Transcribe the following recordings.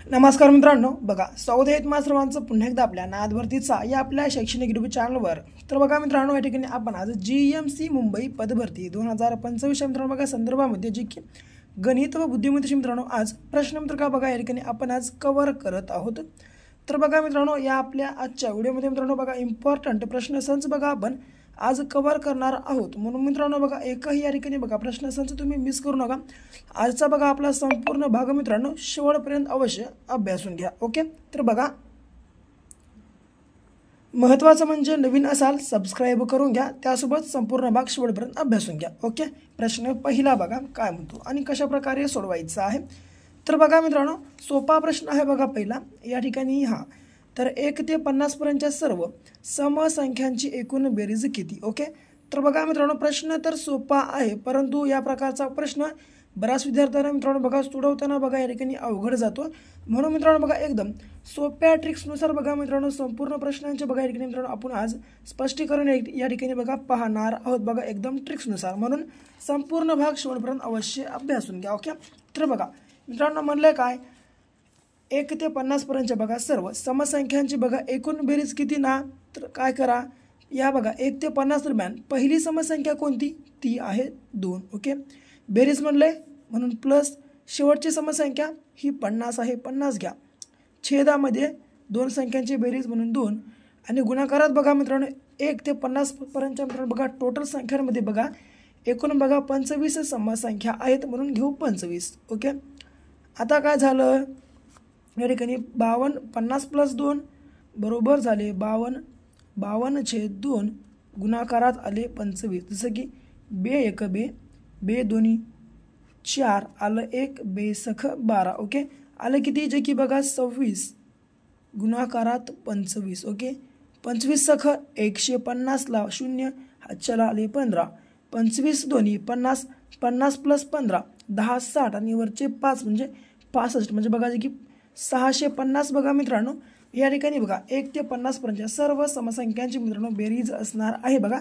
नमस्कार मित्रांनो, बघा स्वागत आहे तुम्हा सर्वांचं पुन्हा एकदा आपल्या नादभरतीचा या आपल्या शैक्षणिक यूट्यूब चॅनलवर। तर बघा मित्रांनो, या ठिकाणी आपण आज GMC मुंबई पदभरती 2025 मित्रांनो बघा संदर्भामध्ये जी की गणित व बुद्धिमत्तेचे मित्रांनो आज प्रश्नपत्रिका बघा या ठिकाणी आपण आज कव्हर करत आहोत। तर बघा मित्रांनो, या आपल्या आजच्या व्हिडिओमध्ये मित्रांनो बघा इम्पॉर्टंट प्रश्नसंच बघा आपण आज कव्हर करणार आहोत। म्हणून मित्रांनो बघा एकही या ठिकाणी बघा प्रश्नसंच तुम्ही मिस करू नका। आजचा बघा आपला संपूर्ण भाग मित्रांनो शेवटपर्यंत अवश्य अभ्यासून घ्या। ओके, तर बघा महत्त्वाचं म्हणजे नवीन असाल सबस्क्राइब करून घ्या, त्यासोबत संपूर्ण भाग शेवटपर्यंत अभ्यासून घ्या। ओके, प्रश्न पहिला बघा काय म्हणतो आणि कशा प्रकारे सोडवायचा आहे। तर बघा मित्रांनो, सोपा प्रश्न आहे बघा पहिला या ठिकाणी हा। तर 1 ते 50 पर्यंतच्या सर्व समसंख्यांची एकूण बेरीज किती। ओके, तर बघा मित्रांनो प्रश्न तर सोपा आहे, परंतु या प्रकारचा प्रश्न बऱ्याच विद्यार्थ्यांना मित्रांनो बघा सोडवताना बघा या ठिकाणी अवघड जातो। म्हणून मित्रांनो बघा एकदम सोप्या ट्रिक्सनुसार बघा मित्रांनो संपूर्ण प्रश्नांचे बघा या ठिकाणी मित्रांनो आपण आज स्पष्टीकरण या ठिकाणी बघा पाहणार आहोत बघा एकदम ट्रिक्सनुसार। म्हणून संपूर्ण भाग शेवटपर्यंत अवश्य अभ्यासून घ्या। ओके, तर बघा मित्रांनो म्हणलं काय 1 ते 50 पर्यंतच्या बघा सर्व समसंख्यांची बघा एकूण बेरीज किती ना। तर काय करा या बघा 1 ते 50 दरम्यान पहिली समसंख्या कोणती, ती आहे 2। ओके, बेरीज म्हणले म्हणून प्लस शेवटची समसंख्या ही 50 आहे, 50 घ्या, छेदामध्ये दोन संख्यांची बेरीज म्हणून 2 आणि गुणाकारात बघा मित्रांनो 1 ते 50 पर्यंतच्या मित्रांनो बघा टोटल संख्यांमध्ये बघा एकूण बघा 25 समसंख्या आहेत म्हणून घेऊ 25। ओके, आता काय झालं या ठिकाणी 52 50 + 2 बरोबर झाले 52, 52/2 गुणाकारात आले 25, जसं की बे 1 बे, बे 2 4 आलं 1 बे सख 12। ओके, आलं किती जे की बघा 26 गुणाकारात 25। ओके, 25 सख 150 ला 0 हातच्याला आले 15, 25 दोन्ही 50, 50 + 15 10 60 आणि वरचे 5 म्हणजे 65 म्हणजे बघा जे की 650 बघा मित्रांनो या ठिकाणी बघा 1 ते 50 पर्यंतच्या सर्व समसंख्यांची मित्रांनो बेरीज असणार आहे बघा,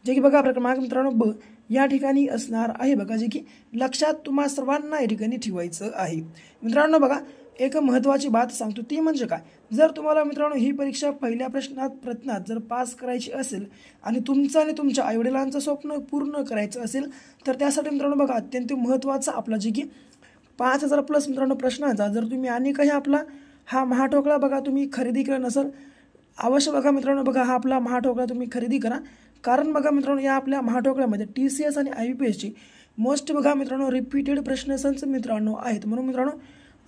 जे की बघा क्रमांक मित्रांनो ब या ठिकाणी असणार आहे बघा, जे की लक्षात तुम्हा सर्वांना या ठिकाणी ठेवायचं आहे। मित्रांनो बघा एक महत्त्वाची बात सांगतो ती म्हणजे काय, जर तुम्हाला मित्रांनो ही परीक्षा पहिल्या प्रश्नात जर पास करायची असेल आणि तुमचं आणि तुमच्या आईवडिलांचं स्वप्न पूर्ण करायचं असेल तर त्यासाठी मित्रांनो बघा अत्यंत महत्त्वाचा आपला जे की 5000 प्लस मित्रांनो प्रश्नांचा जर तुम्ही आणि काही आपला हा महाठोकळा बघा तुम्ही खरेदी केला नसेल अवश्य बघा मित्रांनो बघा हा आपला महाठोकळा तुम्ही खरेदी करा। कारण बघा मित्रांनो या आपल्या महाठोकळ्यामध्ये TCS आणि IBPS मोस्ट बघा मित्रांनो रिपीटेड प्रश्नसंच मित्रांनो आहेत। म्हणून मित्रांनो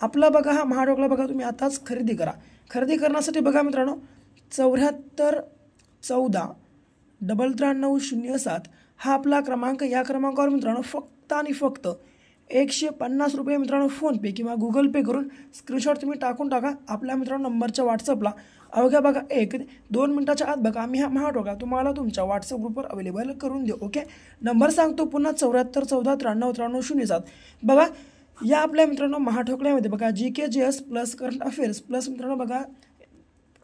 आपला बघा हा महाठोकळा बघा तुम्ही आताच खरेदी करा। खरेदी करण्यासाठी बघा मित्रांनो 74 14 93 07 हा आपला क्रमांक, या क्रमांकावर मित्रांनो फक्त आणि फक्त 150 रुपये मित्रांनो फोनपे किंवा गुगल पे करून स्क्रीनशॉट तुम्ही टाकून टाका आपल्या मित्रांनो नंबरच्या व्हॉट्सअपला। अवघ्या बघा 1-2 मिनिटाच्या आत बघा आम्ही हा महाठोकळा तुम्हाला तुमच्या व्हॉट्सअप ग्रुपवर अवेलेबल करून देऊ। ओके, नंबर सांगतो पुन्हा 74 14 93 07 बघा या आपल्या मित्रांनो महाठोकळ्यामध्ये बघा GK GS plus current affairs plus मित्रांनो बघा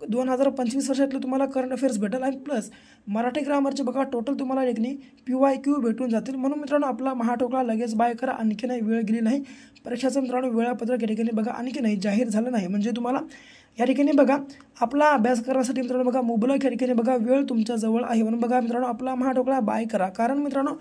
2025 वर्षातले तुम्हाला करंट अफेअर्स भेटेल आणि प्लस मराठी ग्रामरचे बघा टोटल तुम्हाला एकनी PYQ भेटून जातील। म्हणून मित्रांनो आपला महाठोकळा लगेच बाय करा, आणखी नाही वेळ गेली नाही, परीक्षाचं मित्रांनो वेळापत्रक या ठिकाणी बघा आणखी नाही जाहीर झालं नाही, म्हणजे तुम्हाला या ठिकाणी बघा आपला अभ्यास करण्यासाठी मित्रांनो बघा मुबलक या ठिकाणी बघा वेळ तुमच्या जवळ आहे। म्हणून बघा मित्रांनो आपला महाठोकळा बाय करा, कारण मित्रांनो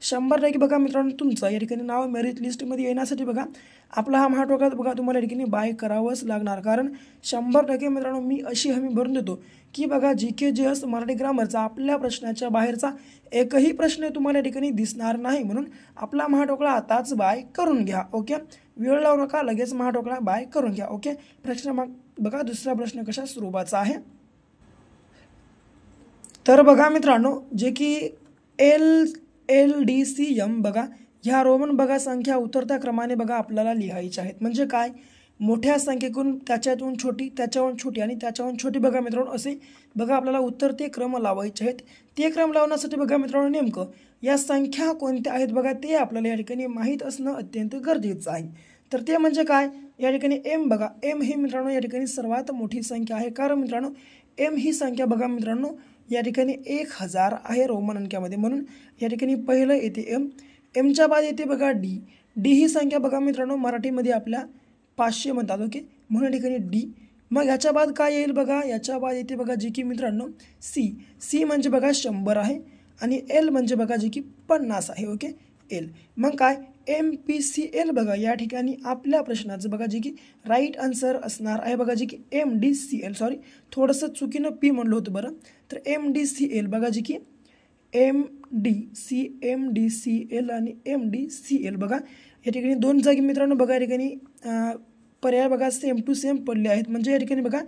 100% बघा मित्रांनो तुमचं या ठिकाणी नाव मेरिट लिस्टमध्ये येण्यासाठी बघा आपला हा महाठोकळा बघा तुम्हाला या ठिकाणी बाय करावंच लागणार। कारण 100% मित्रांनो मी अशी हमी भरून देतो की बघा GK GS मराठी ग्रामरचा आपल्या प्रश्नाच्या बाहेरचा एकही प्रश्न तुम्हाला या ठिकाणी दिसणार नाही। म्हणून आपला महाठोकळा आताच बाय करून घ्या। ओके, वेळ लावू नका, लगेच महाठोकळा बाय करून घ्या। ओके, प्रश्न मग बघा दुसरा प्रश्न कशा स्वरूपाचा आहे। तर बघा मित्रांनो जे की LDCM बघा ह्या रोमन बघा संख्या उतरत्या क्रमाने बघा आपल्याला लिहायच्या आहेत। म्हणजे काय, मोठ्या संख्येकडून त्याच्यातून छोटी, त्याच्याहून छोटी आणि त्याच्याहून छोटी बघा मित्रांनो असे बघा आपल्याला उतरते क्रम लावायचे आहेत। ते क्रम लावण्यासाठी बघा मित्रांनो नेमकं या संख्या कोणत्या आहेत बघा ते आपल्याला या ठिकाणी माहीत असणं अत्यंत गरजेचं आहे। तर ते म्हणजे काय, या ठिकाणी M बघा M ही मित्रांनो या ठिकाणी सर्वात मोठी संख्या आहे, कारण मित्रांनो M ही संख्या बघा मित्रांनो या ठिकाणी 1000 आहे रोमन अंकामध्ये। म्हणून या ठिकाणी पहिलं येते M, Mच्या बाद येते बघा D ही संख्या बघा मित्रांनो मराठीमध्ये आपल्या 500 म्हणतात. ओके, म्हणून या ठिकाणी डी. मग याच्या बाद काय येईल बघा, याच्या बाद येते बघा जे की मित्रांनो सी म्हणजे बघा 100 आहे आणि एल म्हणजे बघा जे की 50 आहे. Okay, L. मग काय MPCL बघा या ठिकाणी आपल्या प्रश्नाचं बघा जे की राईट आन्सर असणार आहे बघा जे की MDCL. सॉरी, थोडंसं चुकीनं पी म्हणलं होतं बरं. तर MDCL बघा जे की MDCL आणि MDCL बघा या ठिकाणी दोन जागी मित्रांनो बघा या ठिकाणी पर्याय बघा सेम टू सेम पडले आहेत. म्हणजे या ठिकाणी बघा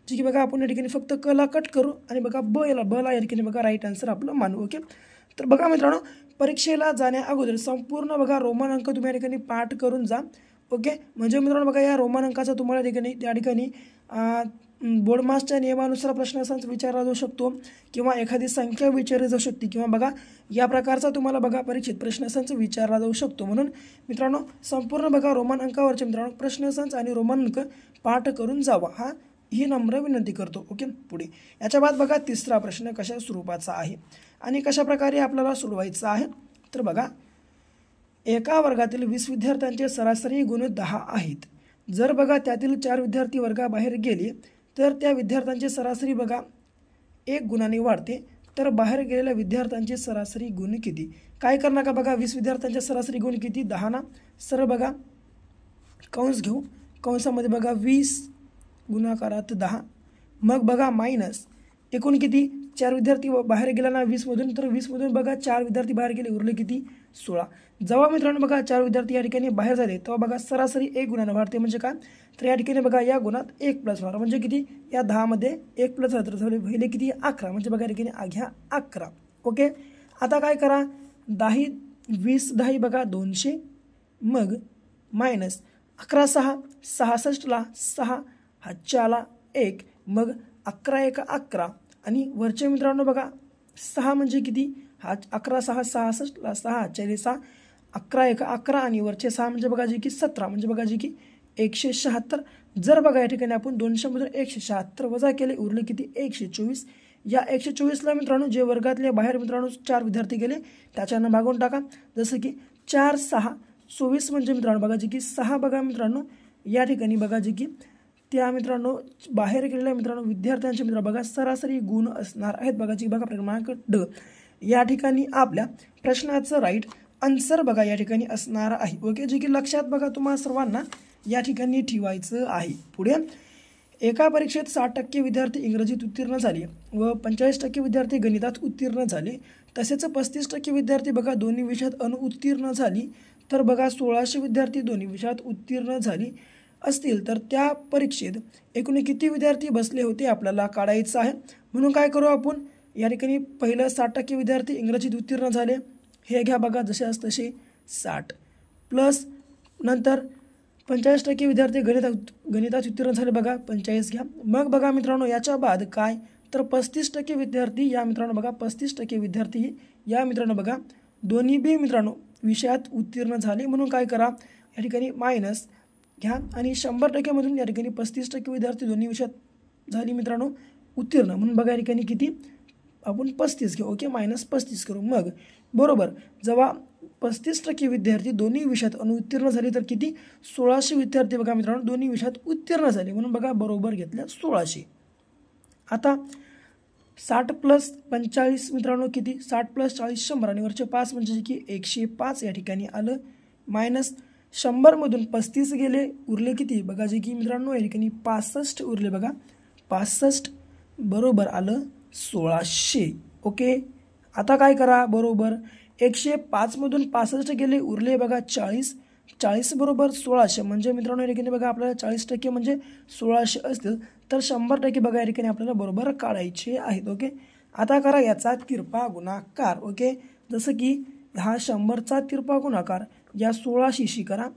जे की बघा आपण या ठिकाणी फक्त कला कट करू आणि बघा बला या ठिकाणी बघा राईट आन्सर आपलं मानू. ओके, तर बघा मित्रांनो परीक्षेला जाण्या अगोदर संपूर्ण बघा रोमन अंक तुम्ही या ठिकाणी पाठ करून जा. ओके, म्हणजे मित्रांनो बघा या रोमन अंकाचा तुम्हाला त्या ठिकाणी बोर्डमास्टरच्या नियमानुसार प्रश्नसंच विचारला जाऊ शकतो किंवा एखादी संख्या विचारली जाऊ शकते किंवा बघा या प्रकारचा तुम्हाला बघा परीक्षेत प्रश्नसंच विचारला जाऊ शकतो. म्हणून मित्रांनो संपूर्ण बघा रोमन अंकावरचे मित्रांनो प्रश्नसंच आणि रोमन अंक पाठ करून जावा, ही नम्र विनंती करतो. ओके, पुढे याच्या बाद बघा तिसरा प्रश्न कशा स्वरूपाचा आहे आणि कशा प्रकारे आपल्याला सोडवायचा आहे. तर बघा एका वर्गातील 20 विद्यार्थ्यांचे सरासरी गुण 10 आहेत. जर बघा त्यातील 4 विद्यार्थी वर्गाबाहेर गेले तर त्या विद्यार्थ्यांचे सरासरी बघा 1 गुणाने वाढते. तर बाहेर गेलेल्या विद्यार्थ्यांचे सरासरी गुण किती? काय करणार का बघा 20 विद्यार्थ्यांचे सरासरी गुण किती? 10 ना. सरळ बघा कंस घेऊ, कंसामध्ये बघा 20 गुणाकारात 10, मग बघा मायनस एकूण किती 4 विद्यार्थी बाहेर गेला ना 20मधून, तर 20मधून बघा 4 विद्यार्थी बाहेर गेले, उरले किती 16. जेव्हा मित्रांनो बघा 4 विद्यार्थी या ठिकाणी बाहेर झाले तेव्हा बघा सरासरी 1 गुणाने वाढते. म्हणजे काय, तर या ठिकाणी बघा या गुणात 1 प्लस होणार म्हणजे किती, या 10मध्ये 1 प्लस राहतं झाले पहिले किती 11, म्हणजे बघा या ठिकाणी घ्या 11. ओके, आता काय करा 10 20 10 बघा 200, मग मायनस 11 6 66ला 6 4ला 1, मग 11 1 11 आणि वरचे मित्रांनो बघा 6 म्हणजे किती 11 6 66ला 6 4 6 11 1 11 आणि वरचे 6 म्हणजे बघा जे की 17, म्हणजे बघा जे की 176. जर बघा या ठिकाणी आपण 200मधून 176 वजा केले उरले किती 124. या 124ला मित्रांनो जे वर्गातले बाहेर मित्रांनो 4 विद्यार्थी गेले त्याच्यानं भागून टाका. जसं की 4 6 24 म्हणजे मित्रांनो बघा जे की 6 बघा मित्रांनो या ठिकाणी बघा जे की त्या मित्रांनो बाहेर गेलेल्या मित्रांनो विद्यार्थ्यांचे मित्र बघा सरासरी गुण असणार आहेत. बघा जी बघा क्रमांक ड या ठिकाणी आपल्या प्रश्नाचं राईट आन्सर बघा या ठिकाणी असणार आहे. ओके, जे की लक्षात बघा तुम्हाला सर्वांना या ठिकाणी ठेवायचं आहे. पुढे एका परीक्षेत 60% विद्यार्थी इंग्रजीत उत्तीर्ण झाले व 45% विद्यार्थी गणितात उत्तीर्ण झाले, तसेच 35% विद्यार्थी बघा दोन्ही विषयात अनुत्तीर्ण झाली. तर बघा 1600 विद्यार्थी दोन्ही विषयात उत्तीर्ण झाली असतील तर त्या परीक्षेत एकूण किती विद्यार्थी बसले होते आपल्याला काढायचं आहे. म्हणून काय करू आपण या ठिकाणी पहिलं 60% विद्यार्थी इंग्रजीत उत्तीर्ण झाले हे घ्या बघा जसे तसे 60 प्लस नंतर 45% विद्यार्थी गणितात उत्तीर्ण झाले बघा 45 घ्या. मग बघा मित्रांनो याच्या बाद काय तर 35% विद्यार्थी या मित्रांनो बघा 35% विद्यार्थी या मित्रांनो बघा दोन्ही बी मित्रांनो विषयात उत्तीर्ण झाले. म्हणून काय करा या ठिकाणी मायनस घ्या आणि 100%मधून या ठिकाणी 35% विद्यार्थी दोन्ही विषयात झाली मित्रांनो उत्तीर्ण. म्हणून बघा या ठिकाणी किती आपण 35 घेऊ. ओके, मायनस 35 करू. मग बरोबर जेव्हा 35% विद्यार्थी दोन्ही विषयात अनुत्तीर्ण झाले तर किती 1600 विद्यार्थी बघा मित्रांनो दोन्ही विषयात उत्तीर्ण झाले. म्हणून बघा बरोबर घेतल्या 1600. आता 60 प्लस 45 मित्रांनो किती 60 प्लस 40 100 आणि वरचे 5 म्हणजे की 105 या ठिकाणी आलं. मायनस 100मधून 35 गेले उरले किती बघा जे की मित्रांनो या ठिकाणी 65 उरले बघा 65 बरोबर आलं 1600. ओके, आता काय करा बरोबर 105मधून 65 गेले उरले बघा 40, 40 बरोबर 1600 म्हणजे मित्रांनो या ठिकाणी बघा आपल्याला 40% म्हणजे 1600 असतील तर 100% बघा या ठिकाणी आपल्याला बरोबर काढायचे आहेत. ओके, आता करा याचा तिरपा गुणाकार. ओके, जसं की हा 100चा तिरपा गुणाकार या 1600शी करा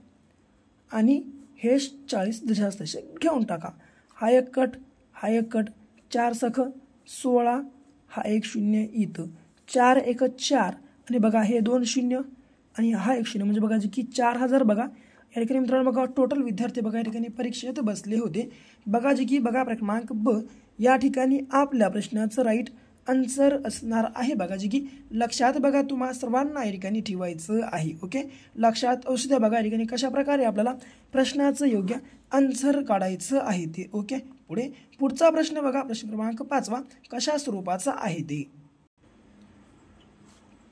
आणि हे 40 जशास तसे घेऊन टाका. हा एक कट हा एक कट 4 सख 16 हा एक 0 इथं 4 1 4 आणि बघा हे 2 0 आणि हा एक 0 म्हणजे बघा जी की 4000 बघा या ठिकाणी मित्रांनो बघा टोटल विद्यार्थी बघा या ठिकाणी परीक्षेत बसले होते. बघा जी की बघा क्रमांक ब या ठिकाणी आपल्या प्रश्नाचं राईट आन्सर असणार आहे बघा, जे की लक्षात बघा तुम्हा सर्वांना या ठिकाणी ठेवायचं आहे. ओके, लक्षात असू द्या बघा या ठिकाणी कशा प्रकारे आपल्याला प्रश्नाचं योग्य आन्सर काढायचं आहे ते. ओके, पुढचा प्रश्न बघा, प्रश्न क्रमांक 5 कशा स्वरूपाचा आहे ते.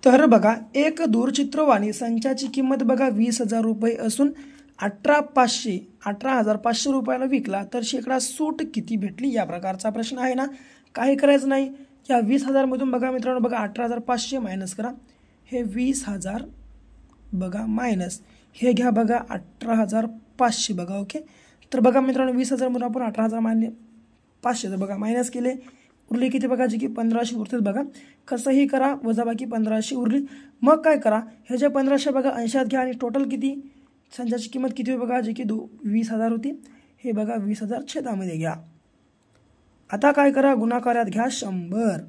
तर बघा, एक दूरचित्रवाणी संचाची किंमत बघा 20,000 रुपये असून 18,500 रुपयाला विकला तर शेकडा सूट किती भेटली, या प्रकारचा प्रश्न आहे ना. काही करायचं नाही, या 20,000 मधून बघा मित्रांनो बघा 18,500 मायनस करा, हे 20,000 बघा मायनस हे घ्या बघा 18,500 बघा. ओके, तर बघा मित्रांनो 20,000 मधून आपण 18,500 बघा मायनस केले, उरले किती बघा, जे की 1500 उरतील बघा. कसंही करा, वजाबाकी 1500 उरली. मग काय करा, हे जे 1500 बघा अंशात घ्या आणि टोटल किती संचाची किंमत किती होती बघा, जे की 20,000 होती, हे बघा 20,000 छेदामध्ये घ्या. आता काय करा, गुणाकारात घ्या 100.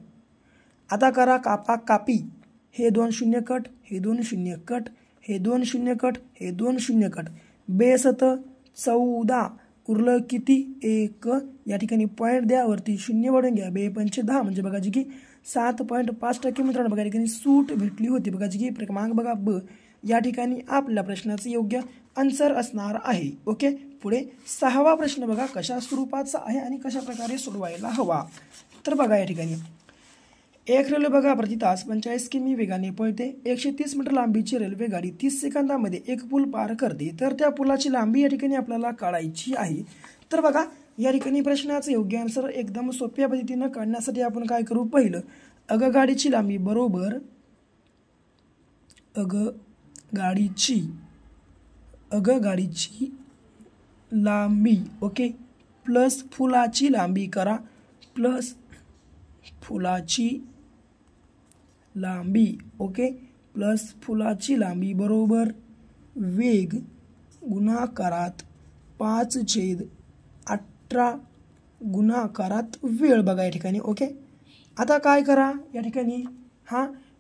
आता करा कापा कापी, हे 2 शून्य कट, हे 2 शून्य कट, हे 2 शून्य कट, हे 2 शून्य कट, 2 14 उरलं किती 1. या ठिकाणी पॉईंट द्या, वरती शून्य वडून घ्या, 2 पंचे 10 म्हणजे बघा जी की 7.5% मित्रांनो बघा या ठिकाणी सूट भेटली होती बघा, जी की क्रमांक बघा ब या ठिकाणी आपल्या प्रश्नाचं योग्य आन्सर असणार आहे. ओके, पुढे 6वा प्रश्न बघा कशा स्वरूपाचा आहे आणि कशा प्रकारे सोडवायला हवा. तर बघा या ठिकाणी एक रेल्वे बघा प्रति तास 45 किमी वेगाने पळते. 130 मीटर लांबीची रेल्वे गाडी 30 सेकंदामध्ये एक पूल पार करते, तर त्या पुलाची लांबी या ठिकाणी आपल्याला काढायची आहे. तर बघा या ठिकाणी प्रश्नाचं योग्य आन्सर एकदम सोप्या पद्धतीनं काढण्यासाठी आपण काय करू, पहिलं गाडीची लांबी बरोबर गाडीची लांबी ओके प्लस फुलाची लांबी करा, प्लस फुलाची लांबी ओके प्लस फुलाची लांबी बरोबर वेग गुणाकारात 5/18 गुणाकारात वेळ बघा या ठिकाणी. ओके, आता काय करा या ठिकाणी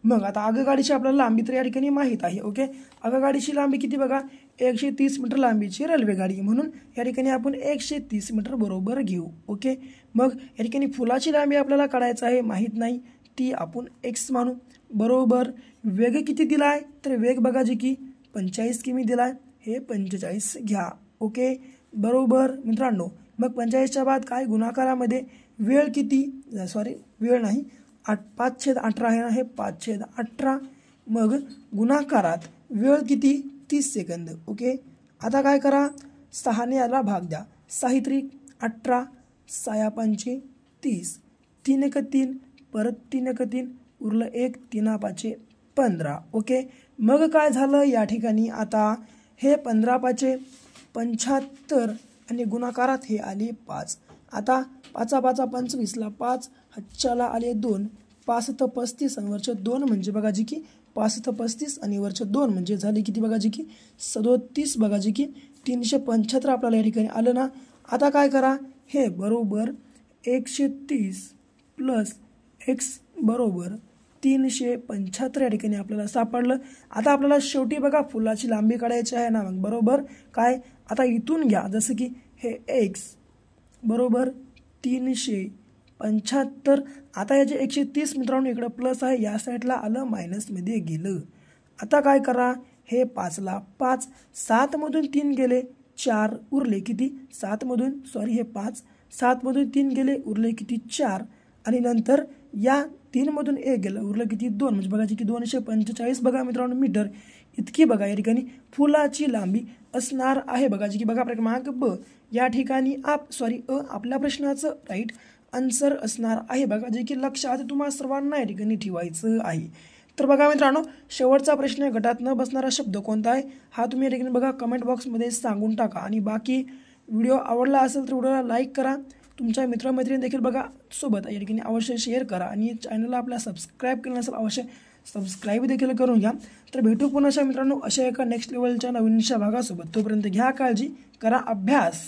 मग आता आगगाडीची आपल्याला लांबी तर या ठिकाणी माहीत आहे. ओके, आगगाडीची लांबी किती बघा 130 मीटर लांबीची रेल्वे गाडी, म्हणून या ठिकाणी आपण 130 मीटर बरोबर घेऊ. ओके, मग या ठिकाणी फुलाची लांबी आपल्याला काढायचं आहे, माहीत नाही, ती आपण x मानू. बरोबर वेग किती दिला आहे, तर वेग बघा जी की 45 किमी दिला आहे, हे 45 घ्या. ओके, बरोबर मित्रांनो, मग 45च्या बाद काय गुणाकारामध्ये वेळ किती, सॉरी वेळ नाही 5/18 आहे ना, हे 5/18 मग गुणाकारात वेळ किती 30 सेकंद. ओके, आता काय करा 6ने याला भाग द्या, 6 त्रिक 18, 6 पंचे 30, 3 एक 3 परत 3 एक 3 उरलं 1, 3 पाचे 15. ओके, मग काय झालं या ठिकाणी आता हे 15 पाचे 75 आणि गुणाकारात हे आले 5. आता 5 5 25ला 5 हच्च्याला आले 2, 5 तर 35 आणि वरचे 2 म्हणजे बघा जी की 5 तर 35 आणि वरचे 2 म्हणजे झाले किती बघा जी की 37 बघा जी की 375 आपल्याला या ठिकाणी आलं ना. आता काय करा हे बरोबर 130 प्लस x बरोबर 375 या ठिकाणी आपल्याला सापडलं. आता आपल्याला शेवटी बघा फुलाची लांबी काढायची आहे ना, मग बरोबर काय आता इथून घ्या, जसं की हे x बरोबर 375. आता याचे 130 मित्रांनो इकडं प्लस आहे, या साईडला आलं मायनसमध्ये गेलं. आता काय करा हे 5ला 5, 7मधून 3 गेले 4 उरले किती 7मधून सॉरी हे 5 7मधून 3 गेले उरले किती 4 आणि नंतर या 3मधून 1 गेलं उरलं किती 2 म्हणजे बघा की 245 बघा मित्रांनो मीटर इतकी बघा या ठिकाणी फुलाची लांबी असणार आहे बघा, जी की बघा क्रमांक ब या ठिकाणी आपल्या प्रश्नाचं राईट आन्सर असणार आहे बघा, जे की लक्षात तुम्हाला सर्वांना या ठिकाणी ठेवायचं आहे. तर बघा मित्रांनो शेवटचा प्रश्न गटात न बसणारा शब्द कोणता आहे हा तुम्ही या ठिकाणी बघा कमेंट बॉक्समध्ये सांगून टाका. आणि बाकी व्हिडिओ आवडला असेल तर व्हिडिओला लाईक करा, तुमच्या मित्रमैत्रिणी देखील बघा सोबत या ठिकाणी अवश्य शेअर करा आणि चॅनलला आपल्या सबस्क्राईब केलं नसेल अवश्य सबस्क्राईब देखील करून घ्या. तर भेटू पुन्हा मित्रांनो अशा एका नेक्स्ट लेवलच्या नवीनशा भागासोबत. तोपर्यंत घ्या काळजी, करा अभ्यास.